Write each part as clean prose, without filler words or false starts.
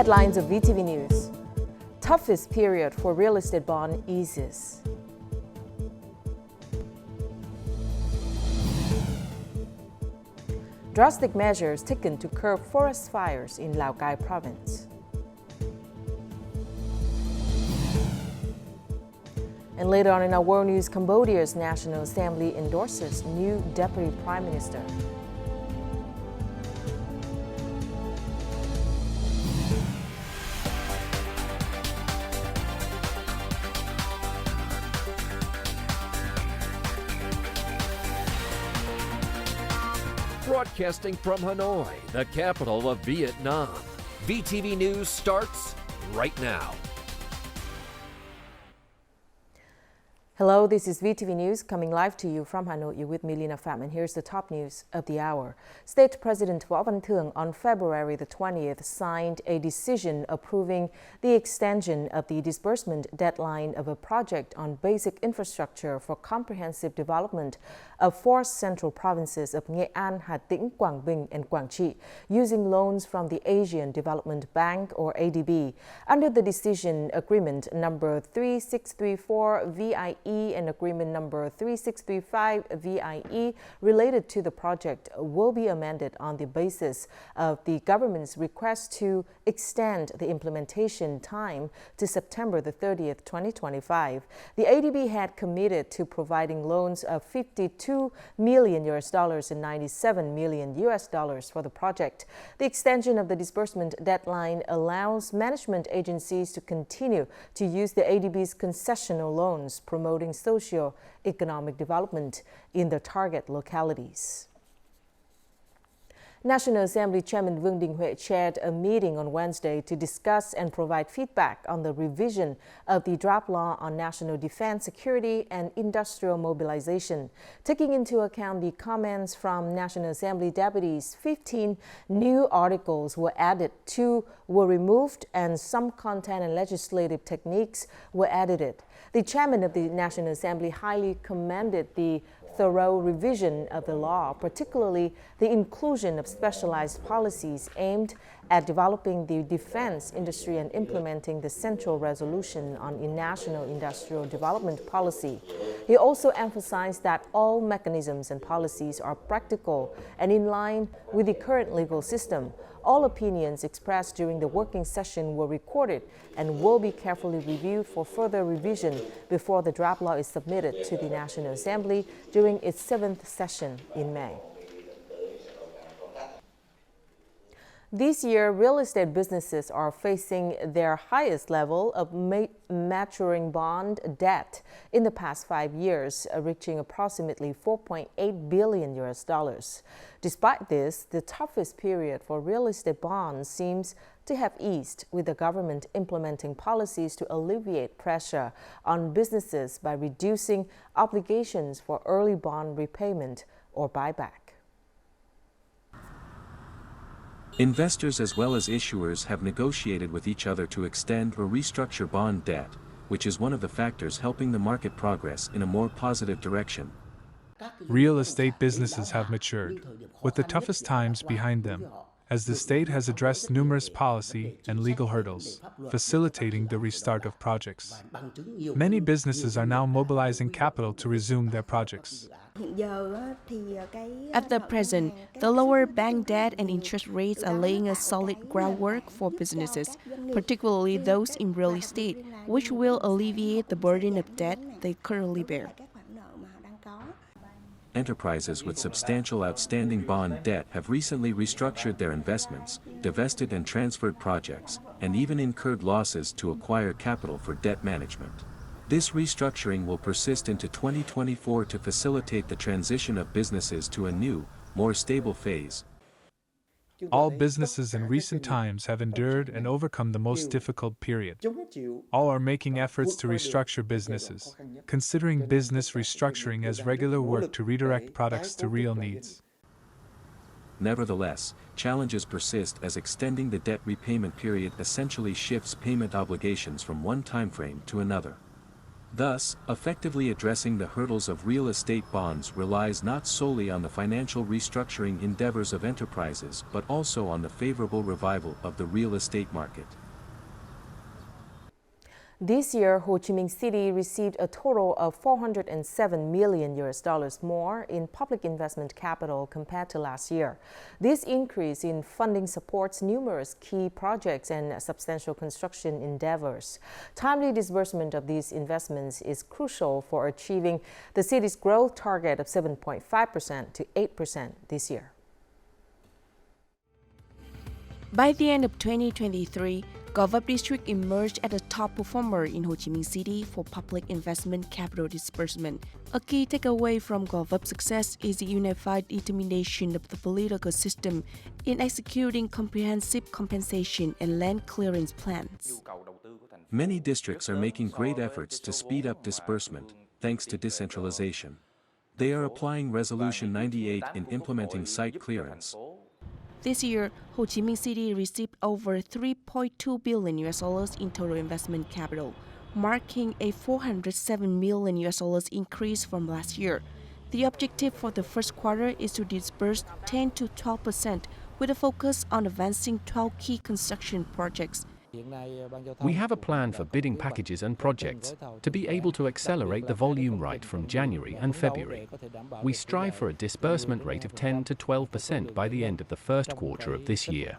Headlines of VTV News. Toughest period for real estate bond eases. Drastic measures taken to curb forest fires in Lào Cai province. And later on in our world news, Cambodia's National Assembly endorses new Deputy Prime Minister. Broadcasting from Hanoi, the capital of Vietnam. VTV News starts right now. Hello, this is VTV News coming live to you from Hanoi. You're with me, Lina Pham, and here's the top news of the hour. State President Võ Văn Thưởng on February the 20th signed a decision approving the extension of the disbursement deadline of a project on basic infrastructure for comprehensive development of four central provinces of Nghệ An, Hà Tĩnh, Quảng Bình, and Quảng Trị, using loans from the Asian Development Bank, or ADB. Under the decision agreement number 3634 VIE and agreement number 3635 VIE related to the project will be amended on the basis of the government's request to extend the implementation time to September the 30th, 2025. The ADB had committed to providing loans of $52 million and $97 million for the project. The extension of the disbursement deadline allows management agencies to continue to use the ADB's concessional loans, promoting socio-economic development in the target localities. National Assembly Chairman Vương Đình Huệ chaired a meeting on Wednesday to discuss and provide feedback on the revision of the draft law on national defense, security, and industrial mobilization. Taking into account the comments from National Assembly deputies, 15 new articles were added, 2 were removed, and some content and legislative techniques were edited. The chairman of the National Assembly highly commended the thorough revision of the law, particularly the inclusion of specialized policies aimed at developing the defense industry and implementing the Central Resolution on National Industrial Development Policy. He also emphasized that all mechanisms and policies are practical and in line with the current legal system. All opinions expressed during the working session were recorded and will be carefully reviewed for further revision before the draft law is submitted to the National Assembly during its 7th session in May. This year, real estate businesses are facing their highest level of maturing bond debt in the past 5 years, reaching approximately $4.8 billion. Despite this, the toughest period for real estate bonds seems to have eased, with the government implementing policies to alleviate pressure on businesses by reducing obligations for early bond repayment or buyback. Investors as well as issuers have negotiated with each other to extend or restructure bond debt, which is one of the factors helping the market progress in a more positive direction. Real estate businesses have matured, with the toughest times behind them, as the state has addressed numerous policy and legal hurdles, facilitating the restart of projects. Many businesses are now mobilizing capital to resume their projects. At the present, the lower bank debt and interest rates are laying a solid groundwork for businesses, particularly those in real estate, which will alleviate the burden of debt they currently bear. Enterprises with substantial outstanding bond debt have recently restructured their investments, divested and transferred projects, and even incurred losses to acquire capital for debt management. This restructuring will persist into 2024 to facilitate the transition of businesses to a new, more stable phase. All businesses in recent times have endured and overcome the most difficult period. All are making efforts to restructure businesses, considering business restructuring as regular work to redirect products to real needs. Nevertheless, challenges persist as extending the debt repayment period essentially shifts payment obligations from one timeframe to another. Thus, effectively addressing the hurdles of real estate bonds relies not solely on the financial restructuring endeavors of enterprises but also on the favorable revival of the real estate market. This year, Ho Chi Minh City received a total of $407 million more in public investment capital compared to last year. This increase in funding supports numerous key projects and substantial construction endeavors. Timely disbursement of these investments is crucial for achieving the city's growth target of 7.5% to 8% this year. By the end of 2023, Gò Vấp District emerged as a top performer in Ho Chi Minh City for public investment capital disbursement. A key takeaway from Gò Vấp success is the unified determination of the political system in executing comprehensive compensation and land clearance plans. Many districts are making great efforts to speed up disbursement, thanks to decentralization. They are applying Resolution 98 in implementing site clearance. This year, Ho Chi Minh City received over $3.2 billion in total investment capital, marking a $407 million increase from last year. The objective for the first quarter is to disburse 10 to 12%, with a focus on advancing 12 key construction projects. We have a plan for bidding packages and projects to be able to accelerate the volume right from January and February. We strive for a disbursement rate of 10 to 12% by the end of the first quarter of this year.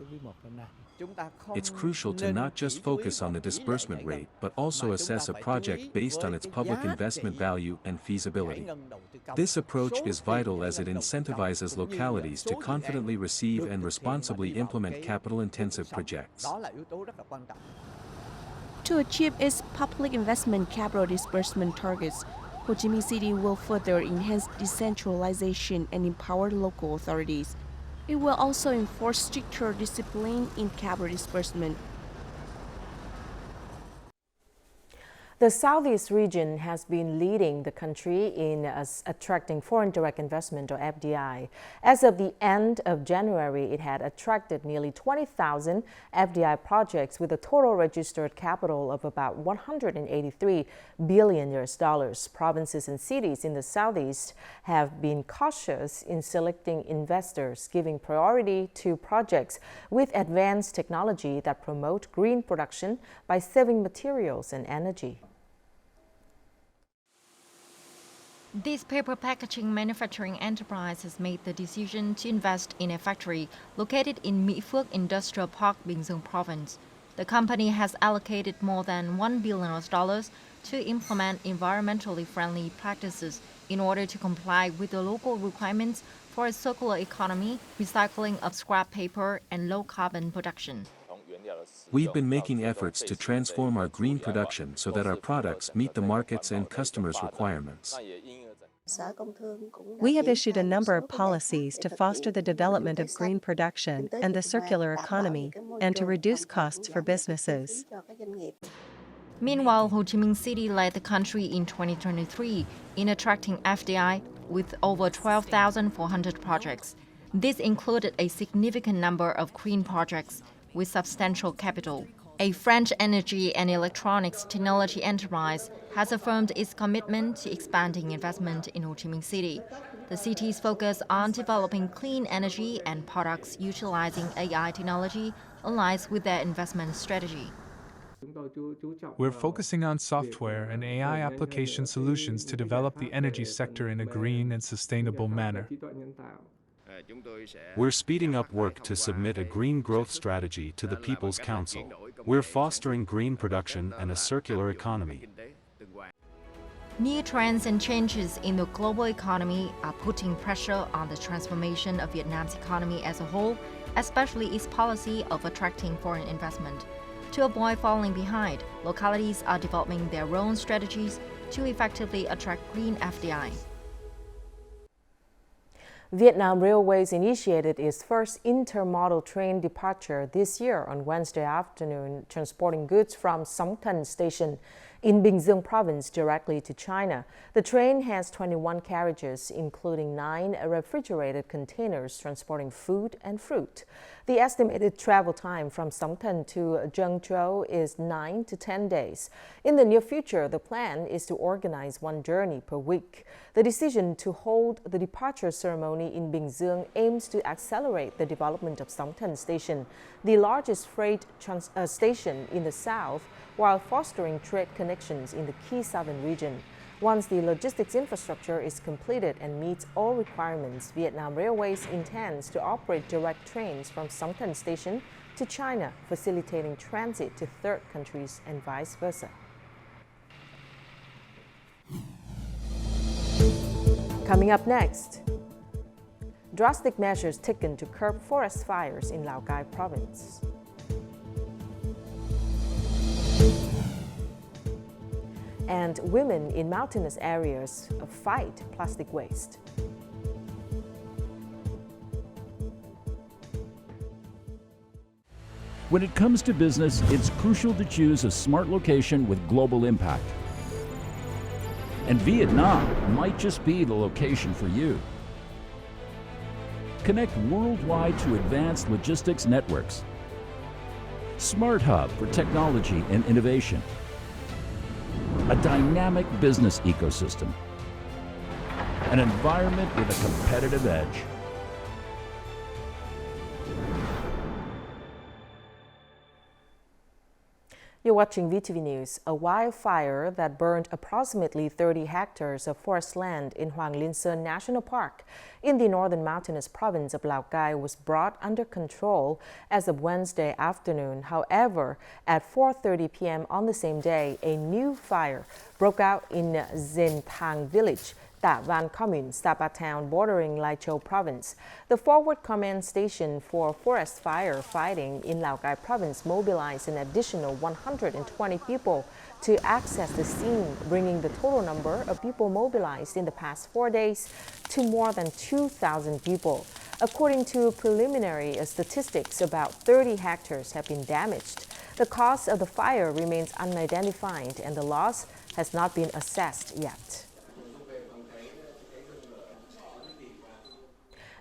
It's crucial to not just focus on the disbursement rate but also assess a project based on its public investment value and feasibility. This approach is vital as it incentivizes localities to confidently receive and responsibly implement capital-intensive projects. To achieve its public investment capital disbursement targets, Ho Chi Minh City will further enhance decentralization and empower local authorities. It will also enforce stricter discipline in capital disbursement. The Southeast region has been leading the country in attracting foreign direct investment, or FDI. As of the end of January, it had attracted nearly 20,000 FDI projects with a total registered capital of about $183 billion. Provinces and cities in the Southeast have been cautious in selecting investors, giving priority to projects with advanced technology that promote green production by saving materials and energy. This paper packaging manufacturing enterprise has made the decision to invest in a factory located in Mỹ Phước Industrial Park, Bình Dương Province. The company has allocated more than $1 billion to implement environmentally friendly practices in order to comply with the local requirements for a circular economy, recycling of scrap paper, and low-carbon production. We've been making efforts to transform our green production so that our products meet the market's and customers' requirements. We have issued a number of policies to foster the development of green production and the circular economy, and to reduce costs for businesses. Meanwhile, Ho Chi Minh City led the country in 2023 in attracting FDI with over 12,400 projects. This included a significant number of green projects with substantial capital. A French energy and electronics technology enterprise has affirmed its commitment to expanding investment in Ho Chi Minh City. The city's focus on developing clean energy and products utilizing AI technology aligns with their investment strategy. We're focusing on software and AI application solutions to develop the energy sector in a green and sustainable manner. We're speeding up work to submit a green growth strategy to the People's Council. We're fostering green production and a circular economy. New trends and changes in the global economy are putting pressure on the transformation of Vietnam's economy as a whole, especially its policy of attracting foreign investment. To avoid falling behind, localities are developing their own strategies to effectively attract green FDI. Vietnam Railways initiated its first intermodal train departure this year on Wednesday afternoon, transporting goods from Song Thân Station in Bingzheng province directly to China. The train has 21 carriages, including 9 refrigerated containers transporting food and fruit. The estimated travel time from Songtan to Zhengzhou is 9 to 10 days. In the near future, the plan is to organize one journey per week. The decision to hold the departure ceremony in Bingzheng aims to accelerate the development of Songtan Station, the largest freight station in the south, while fostering trade connections in the key southern region. Once the logistics infrastructure is completed and meets all requirements, Vietnam Railways intends to operate direct trains from Songtan Station to China, facilitating transit to third countries and vice versa. Coming up next, drastic measures taken to curb forest fires in Lào Cai province. And women in mountainous areas fight plastic waste. When it comes to business, it's crucial to choose a smart location with global impact. And Vietnam might just be the location for you. Connect worldwide to advanced logistics networks. Smart hub for technology and innovation. A dynamic business ecosystem. An environment with a competitive edge. You're watching VTV News. A wildfire that burned approximately 30 hectares of forest land in Hoàng Linh Sơn National Park in the northern mountainous province of Lào Cai was brought under control as of Wednesday afternoon. However, at 4:30 p.m. on the same day, a new fire broke out in Dền Thàng village, Tả Văn Commune, Sapa town bordering Lai Châu province. The Forward Command Station for Forest Fire Fighting in Lào Cai province mobilized an additional 120 people to access the scene, bringing the total number of people mobilized in the past 4 days to more than 2,000 people. According to preliminary statistics, about 30 hectares have been damaged. The cause of the fire remains unidentified and the loss has not been assessed yet.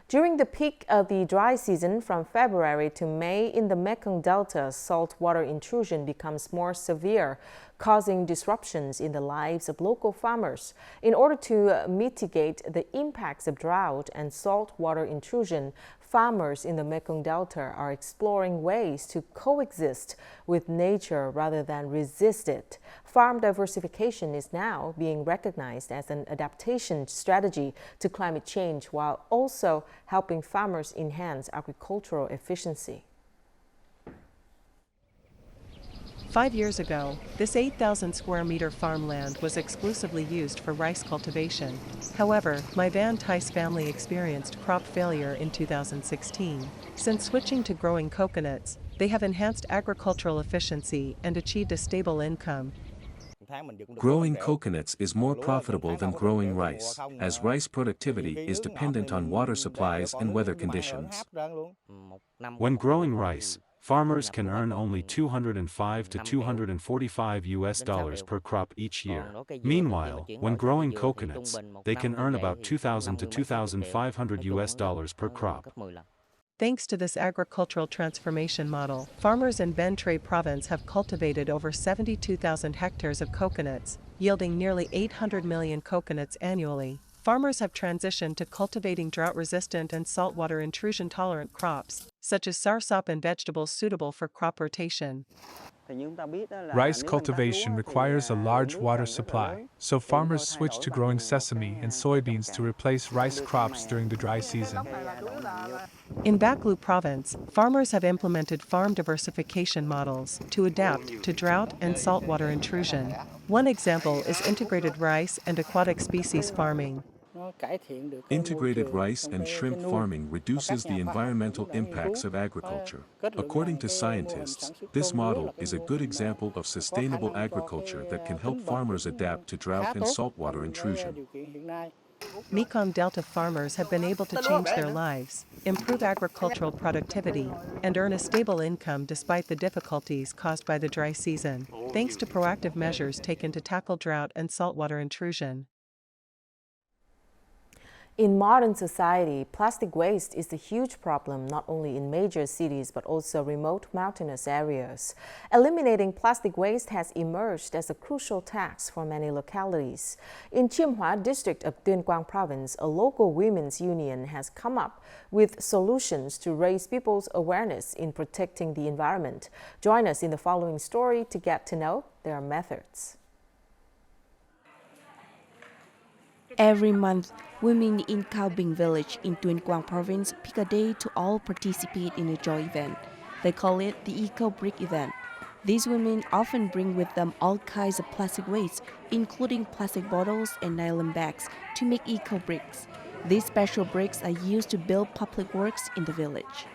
During the peak of the dry season from February to May in the Mekong Delta, saltwater intrusion becomes more severe, causing disruptions in the lives of local farmers. In order to mitigate the impacts of drought and saltwater intrusion, farmers in the Mekong Delta are exploring ways to coexist with nature rather than resist it. Farm diversification is now being recognized as an adaptation strategy to climate change while also helping farmers enhance agricultural efficiency. 5 years ago, this 8,000 square meter farmland was exclusively used for rice cultivation. However, my Van Thijs family experienced crop failure in 2016. Since switching to growing coconuts, they have enhanced agricultural efficiency and achieved a stable income. Growing coconuts is more profitable than growing rice, as rice productivity is dependent on water supplies and weather conditions. When growing rice, farmers can earn only $205 to $245 per crop each year. Meanwhile, when growing coconuts, they can earn about $2,000 to $2,500 per crop. Thanks to this agricultural transformation model, farmers in Bến Tre province have cultivated over 72,000 hectares of coconuts, yielding nearly 800 million coconuts annually. Farmers have transitioned to cultivating drought-resistant and saltwater intrusion-tolerant crops, such as soursop and vegetables suitable for crop rotation. Rice cultivation requires a large water supply, so farmers switch to growing sesame and soybeans to replace rice crops during the dry season. In Baclu province, farmers have implemented farm diversification models to adapt to drought and saltwater intrusion. One example is integrated rice and aquatic species farming. Integrated rice and shrimp farming reduces the environmental impacts of agriculture. According to scientists, this model is a good example of sustainable agriculture that can help farmers adapt to drought and saltwater intrusion. Mekong Delta farmers have been able to change their lives, improve agricultural productivity, and earn a stable income despite the difficulties caused by the dry season, thanks to proactive measures taken to tackle drought and saltwater intrusion. In modern society, plastic waste is a huge problem not only in major cities but also remote mountainous areas. Eliminating plastic waste has emerged as a crucial task for many localities. In Chiêm Hóa district of Tuyên Quang province, a local women's union has come up with solutions to raise people's awareness in protecting the environment. Join us in the following story to get to know their methods. Every month, women in Khao Binh village in Tuyên Quang province pick a day to all participate in a joy event. They call it the Eco Brick event. These women often bring with them all kinds of plastic waste, including plastic bottles and nylon bags, to make eco bricks. These special bricks are used to build public works in the village.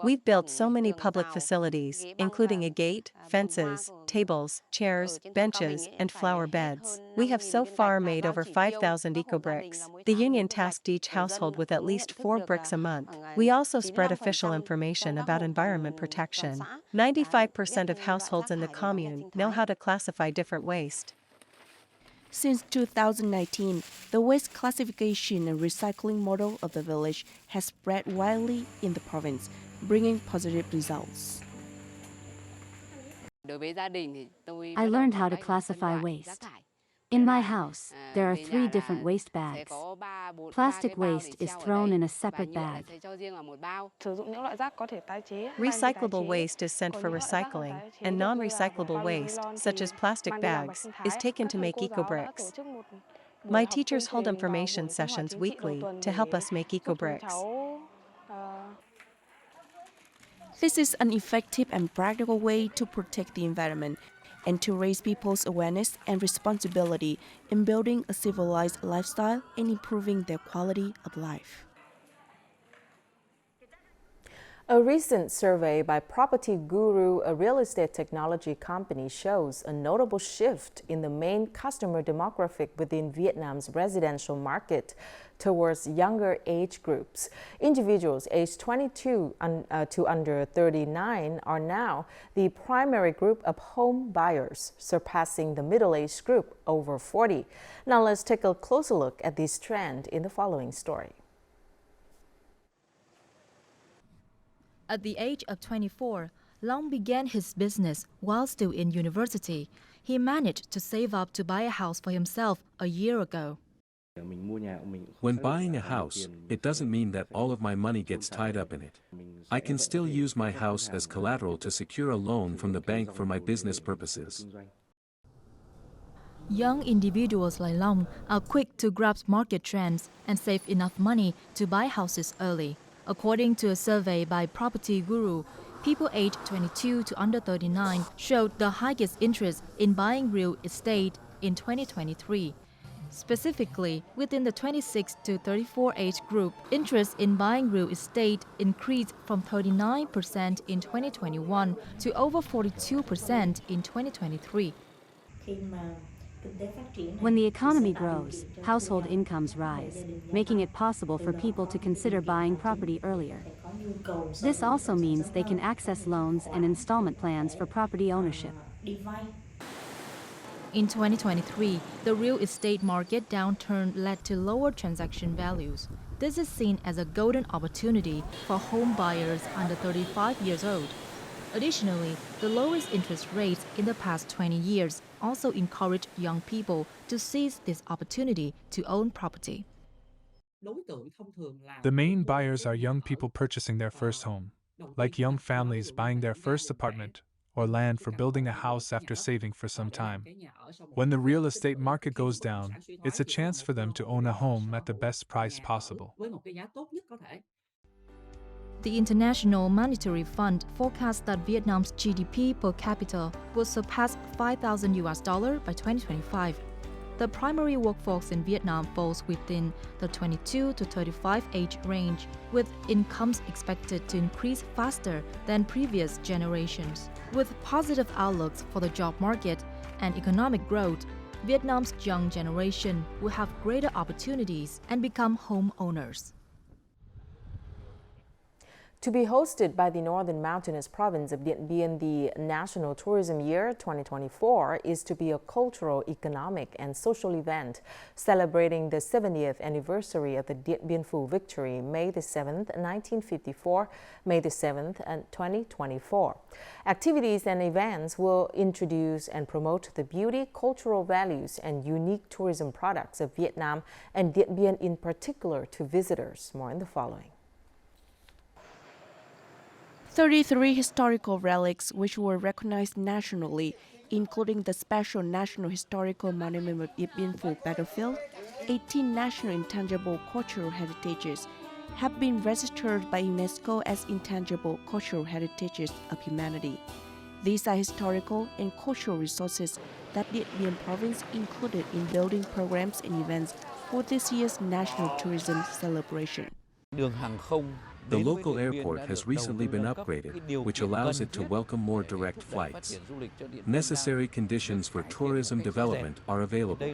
We've built so many public facilities, including a gate, fences, tables, chairs, benches, and flower beds. We have so far made over 5,000 eco-bricks. The union tasked each household with at least 4 bricks a month. We also spread official information about environment protection. 95% of households in the commune know how to classify different waste. Since 2019, the waste classification and recycling model of the village has spread widely in the province, bringing positive results. I learned how to classify waste. In my house, there are 3 different waste bags. Plastic waste is thrown in a separate bag. Recyclable waste is sent for recycling, and non-recyclable waste, such as plastic bags, is taken to make eco-bricks. My teachers hold information sessions weekly to help us make eco-bricks. This is an effective and practical way to protect the environment and to raise people's awareness and responsibility in building a civilized lifestyle and improving their quality of life. A recent survey by Property Guru, a real estate technology company, shows a notable shift in the main customer demographic within Vietnam's residential market towards younger age groups. Individuals aged 22 to under 39 are now the primary group of home buyers, surpassing the middle-aged group over 40. Now let's take a closer look at this trend in the following story. At the age of 24, Long began his business while still in university. He managed to save up to buy a house for himself a year ago. When buying a house, it doesn't mean that all of my money gets tied up in it. I can still use my house as collateral to secure a loan from the bank for my business purposes. Young individuals like Long are quick to grasp market trends and save enough money to buy houses early. According to a survey by Property Guru, people aged 22 to under 39 showed the highest interest in buying real estate in 2023. Specifically, within the 26 to 34 age group, interest in buying real estate increased from 39% in 2021 to over 42% in 2023. When the economy grows, household incomes rise, making it possible for people to consider buying property earlier. This also means they can access loans and installment plans for property ownership. In 2023, the real estate market downturn led to lower transaction values. This is seen as a golden opportunity for home buyers under 35 years old. Additionally, the lowest interest rates in the past 20 years also encourage young people to seize this opportunity to own property. The main buyers are young people purchasing their first home, like young families buying their first apartment or land for building a house after saving for some time. When the real estate market goes down, it's a chance for them to own a home at the best price possible. The International Monetary Fund forecasts that Vietnam's GDP per capita will surpass $5,000 by 2025. The primary workforce in Vietnam falls within the 22 to 35 age range, with incomes expected to increase faster than previous generations. With positive outlooks for the job market and economic growth, Vietnam's young generation will have greater opportunities and become homeowners. To be hosted by the northern mountainous province of Điện Biên, the National Tourism Year 2024 is to be a cultural, economic, and social event celebrating the 70th anniversary of the Điện Biên Phủ victory, May the 7th, 1954, May the 7th, 2024. Activities and events will introduce and promote the beauty, cultural values, and unique tourism products of Vietnam and Điện Biên in particular to visitors. More in the following. 33 historical relics which were recognized nationally, including the special National Historical Monument of Điện Biên Phủ battlefield, 18 national intangible cultural heritages, have been registered by UNESCO as intangible cultural heritages of humanity. These are historical and cultural resources that Điện Biên province included in building programs and events for this year's national tourism celebration. The local airport has recently been upgraded, which allows it to welcome more direct flights. Necessary conditions for tourism development are available.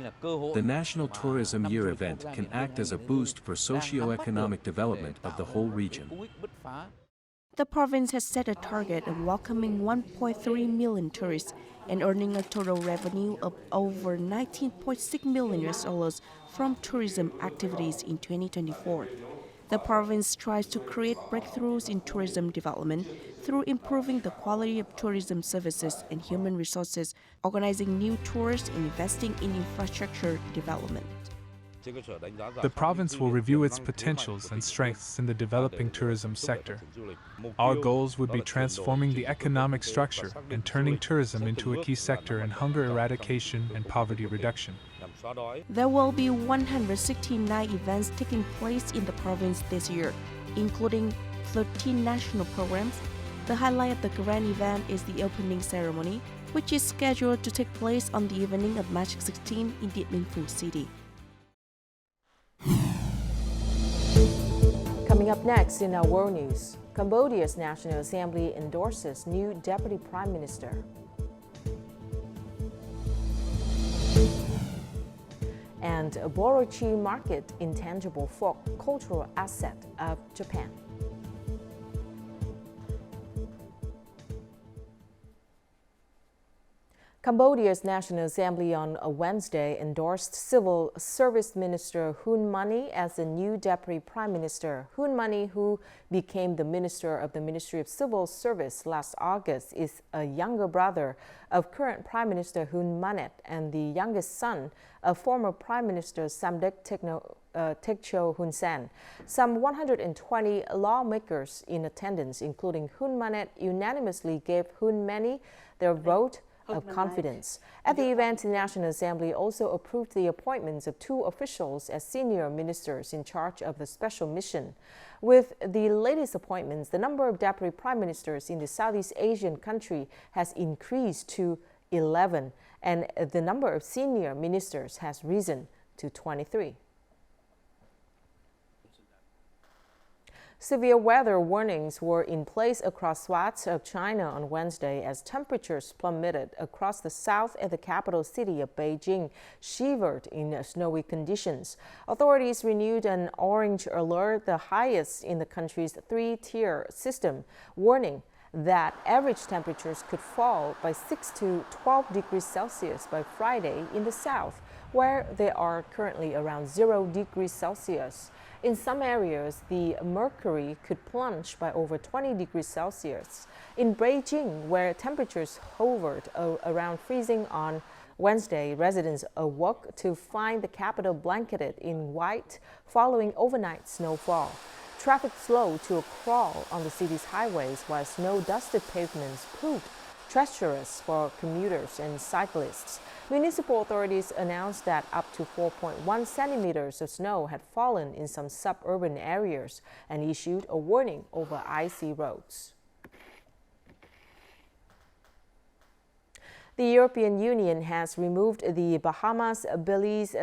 The National Tourism Year event can act as a boost for socio-economic development of the whole region. The province has set a target of welcoming 1.3 million tourists and earning a total revenue of over $19.6 million from tourism activities in 2024. The province strives to create breakthroughs in tourism development through improving the quality of tourism services and human resources, organizing new tours, and investing in infrastructure development. The province will review its potentials and strengths in the developing tourism sector. Our goals would be transforming the economic structure and turning tourism into a key sector in hunger eradication and poverty reduction. There will be 169 events taking place in the province this year, including 13 national programs. The highlight of the grand event is the opening ceremony, which is scheduled to take place on the evening of March 16 in Điện Biên Phủ City. Coming up next in our world news, Cambodia's National Assembly endorses new Deputy Prime Minister. And Borochi Market, intangible folk cultural asset of Japan. Cambodia's National Assembly on Wednesday endorsed Civil Service Minister Hun Mani as the new Deputy Prime Minister. Hun Mani, who became the Minister of the Ministry of Civil Service last August, is a younger brother of current Prime Minister Hun Manet and the youngest son of former Prime Minister Samdech Techo Hun Sen. Some 120 lawmakers in attendance, including Hun Manet, unanimously gave Hun Mani their vote of confidence. At the event, the National Assembly also approved the appointments of 2 officials as senior ministers in charge of the special mission. With the latest appointments, the number of deputy prime ministers in the Southeast Asian country has increased to 11, and the number of senior ministers has risen to 23. Severe weather warnings were in place across swaths of China on Wednesday as temperatures plummeted across the south and the capital city of Beijing shivered in snowy conditions. Authorities renewed an orange alert, the highest in the country's 3-tier system, warning that average temperatures could fall by 6 to 12 degrees Celsius by Friday in the south, where they are currently around 0 degrees Celsius. In some areas, the mercury could plunge by over 20 degrees Celsius. In Beijing, where temperatures hovered around freezing on Wednesday, residents awoke to find the capital blanketed in white following overnight snowfall. Traffic slowed to a crawl on the city's highways, while snow-dusted pavements proved treacherous for commuters and cyclists. Municipal authorities announced that up to 4.1 centimeters of snow had fallen in some suburban areas and issued a warning over icy roads. The European Union has removed the Bahamas, Belize,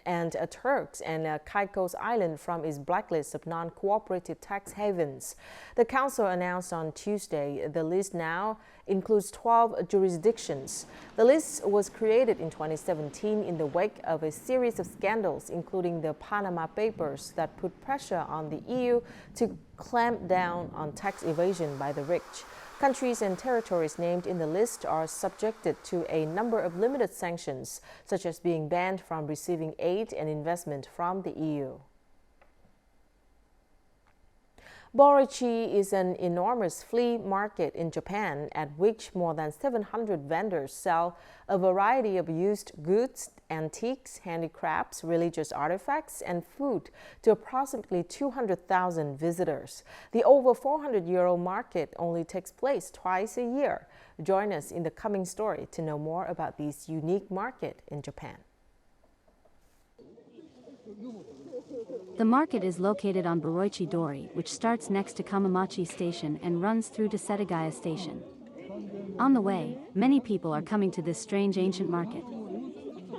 and Turks and Caicos Island from its blacklist of non-cooperative tax havens. The Council announced on Tuesday the list now includes 12 jurisdictions. The list was created in 2017 in the wake of a series of scandals, including the Panama Papers, that put pressure on the EU to clamp down on tax evasion by the rich. Countries and territories named in the list are subjected to a number of limited sanctions, such as being banned from receiving aid and investment from the EU. Borichi is an enormous flea market in Japan at which more than 700 vendors sell a variety of used goods, antiques, handicrafts, religious artifacts, and food to approximately 200,000 visitors. The over 400-year-old market only takes place twice a year. Join us in the coming story to know more about this unique market in Japan. The market is located on Boroichi Dori, which starts next to Kamamachi Station and runs through to Setagaya Station. On the way, many people are coming to this strange ancient market.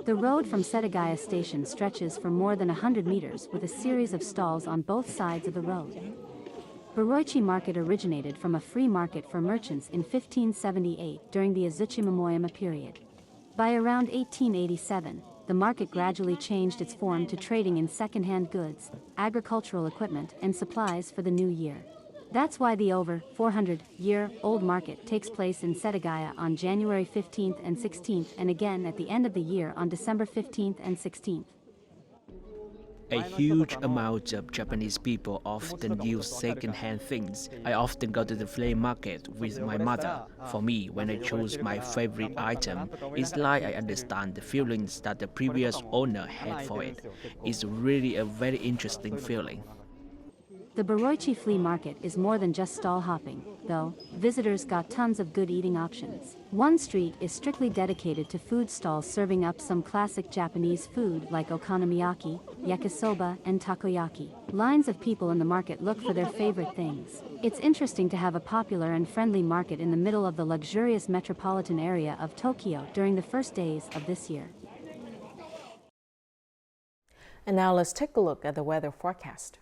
The road from Setagaya Station stretches for more than 100 meters with a series of stalls on both sides of the road. Boroichi Market originated from a free market for merchants in 1578 during the Azuchi Momoyama period. By around 1887, the market gradually changed its form to trading in second-hand goods, agricultural equipment, and supplies for the new year. That's why the over 400-year-old market takes place in Setagaya on January 15th and 16th and again at the end of the year on December 15th and 16th. A huge amount of Japanese people often use second-hand things. I often go to the flea market with my mother. For me, when I choose my favorite item, it's like I understand the feelings that the previous owner had for it. It's really a very interesting feeling. The Boroichi flea market is more than just stall hopping, though. Visitors got tons of good eating options. One street is strictly dedicated to food stalls serving up some classic Japanese food like okonomiyaki, yakisoba, and takoyaki. Lines of people in the market look for their favorite things. It's interesting to have a popular and friendly market in the middle of the luxurious metropolitan area of Tokyo during the first days of this year. And now let's take a look at the weather forecast.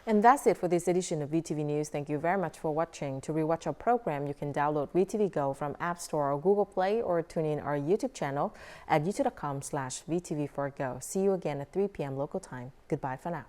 And that's it for this edition of VTV News. Thank you very much for watching. To rewatch our program, you can download VTVgo from App Store or Google Play, or tune in our YouTube channel at youtube.com/VTV4Go. See you again at 3 p.m. local time. Goodbye for now.